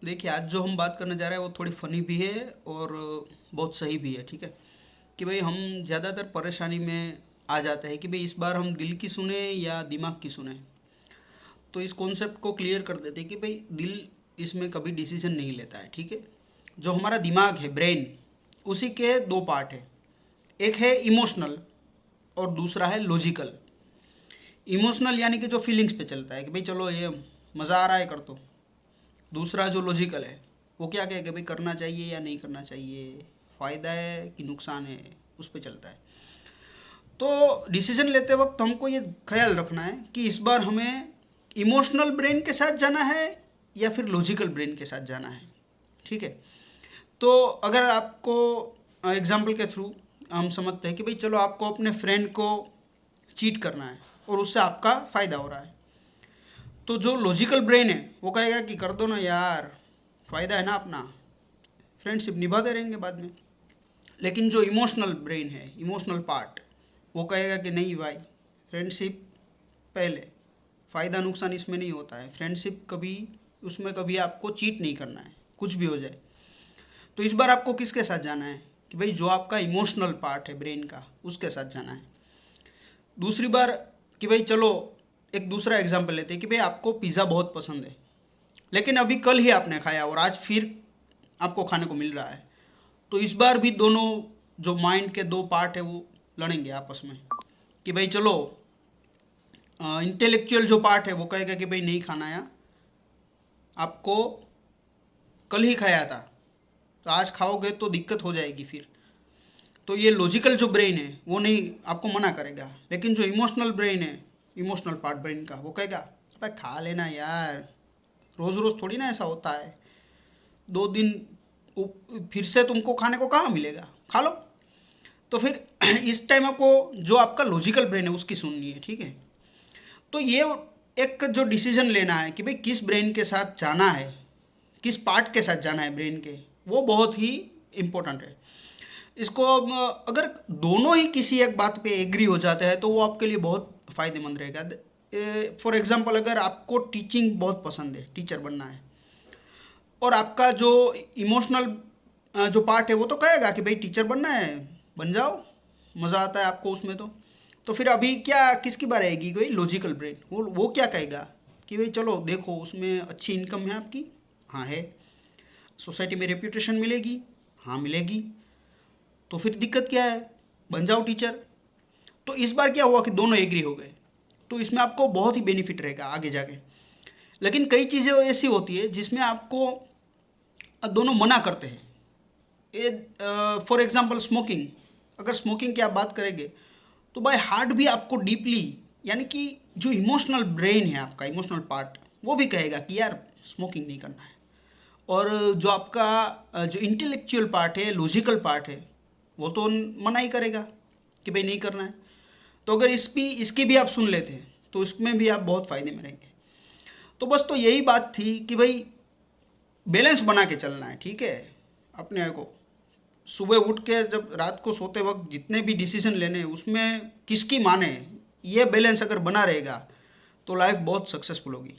देखिए, आज जो हम बात करने जा रहे हैं वो थोड़ी फ़नी भी है और बहुत सही भी है, ठीक है? कि भाई हम ज़्यादातर परेशानी में आ जाते हैं कि भाई इस बार हम दिल की सुने या दिमाग की सुने। तो इस कॉन्सेप्ट को क्लियर कर देते हैं कि भाई दिल इसमें कभी डिसीजन नहीं लेता है, ठीक है? जो हमारा दिमाग है, ब्रेन, उसी के दो पार्ट है। एक है इमोशनल और दूसरा है लॉजिकल। इमोशनल यानी कि जो फीलिंग्स पे चलता है कि भाई चलो ये मज़ा आ रहा है कर दो। दूसरा जो लॉजिकल है वो क्या कहे कि भाई करना चाहिए या नहीं करना चाहिए, फ़ायदा है कि नुकसान है, उस पर चलता है। तो डिसीजन लेते वक्त हमको ये ख्याल रखना है कि इस बार हमें इमोशनल ब्रेन के साथ जाना है या फिर लॉजिकल ब्रेन के साथ जाना है, ठीक है? तो अगर आपको एग्जाम्पल के थ्रू हम समझते हैं कि भाई चलो आपको अपने फ्रेंड को चीट करना है और उससे आपका फ़ायदा हो रहा है, तो जो लॉजिकल ब्रेन है वो कहेगा कि कर दो ना यार, फ़ायदा है ना अपना, फ्रेंडशिप निभाते रहेंगे बाद में। लेकिन जो इमोशनल ब्रेन है, इमोशनल पार्ट, वो कहेगा कि नहीं भाई, फ्रेंडशिप पहले, फ़ायदा नुकसान इसमें नहीं होता है, फ्रेंडशिप कभी, उसमें कभी आपको चीट नहीं करना है, कुछ भी हो जाए। तो इस बार आपको किसके साथ जाना है कि भाई जो आपका इमोशनल पार्ट है ब्रेन का, उसके साथ जाना है। दूसरी बार कि भाई चलो एक दूसरा एग्जांपल लेते हैं कि भाई आपको पिज़्ज़ा बहुत पसंद है, लेकिन अभी कल ही आपने खाया और आज फिर आपको खाने को मिल रहा है। तो इस बार भी दोनों जो माइंड के दो पार्ट है वो लड़ेंगे आपस में कि भाई चलो, इंटेलेक्चुअल जो पार्ट है वो कहेगा कि भाई नहीं खाना है, आपको कल ही खाया था, तो आज खाओगे तो दिक्कत हो जाएगी फिर। तो ये लॉजिकल जो ब्रेन है वो नहीं, आपको मना करेगा। लेकिन जो इमोशनल ब्रेन है, इमोशनल पार्ट ब्रेन का, वो कहेगा भाई खा लेना यार, रोज़ रोज़ थोड़ी ना ऐसा होता है, 2 दिन फिर से तुमको खाने को कहाँ मिलेगा, खा लो। तो फिर इस टाइम आपको जो आपका लॉजिकल ब्रेन है उसकी सुननी है, ठीक है? तो ये एक जो डिसीजन लेना है कि भाई किस ब्रेन के साथ जाना है, किस पार्ट के साथ जाना है ब्रेन के, वो बहुत ही इम्पोर्टेंट है। इसको अगर दोनों ही किसी एक बात पे एग्री हो जाते हैं तो वो आपके लिए बहुत फ़ायदेमंद रहेगा। फॉर एग्जांपल, अगर आपको टीचिंग बहुत पसंद है, टीचर बनना है, और आपका जो इमोशनल जो पार्ट है वो तो कहेगा कि भाई टीचर बनना है, बन जाओ, मज़ा आता है आपको उसमें। तो फिर अभी क्या किसकी बात आएगी? कोई लॉजिकल ब्रेन, वो क्या कहेगा कि भाई चलो देखो उसमें अच्छी इनकम है आपकी, हाँ है, सोसाइटी में रेप्यूटेशन मिलेगी, हाँ मिलेगी, तो फिर दिक्कत क्या है, बन जाओ टीचर। तो इस बार क्या हुआ कि दोनों एग्री हो गए, तो इसमें आपको बहुत ही बेनिफिट रहेगा आगे जाके। लेकिन कई चीज़ें ऐसी होती है जिसमें आपको दोनों मना करते हैं। ये फॉर एग्जांपल स्मोकिंग, अगर स्मोकिंग की आप बात करेंगे तो बाय हार्ट भी आपको डीपली, यानी कि जो इमोशनल ब्रेन है आपका, इमोशनल पार्ट, वो भी कहेगा कि यार स्मोकिंग नहीं करना है। और जो आपका जो इंटेलेक्चुअल पार्ट है, लॉजिकल पार्ट है, वो तो मना ही करेगा कि भाई नहीं करना है। तो अगर इसकी भी आप सुन लेते हैं तो इसमें भी आप बहुत फ़ायदे में रहेंगे। तो बस तो यही बात थी कि भाई बैलेंस बना के चलना है, ठीक है? अपने को सुबह उठ के जब रात को सोते वक्त जितने भी डिसीजन लेने हैं उसमें किसकी माने, ये बैलेंस अगर बना रहेगा तो लाइफ बहुत सक्सेसफुल होगी।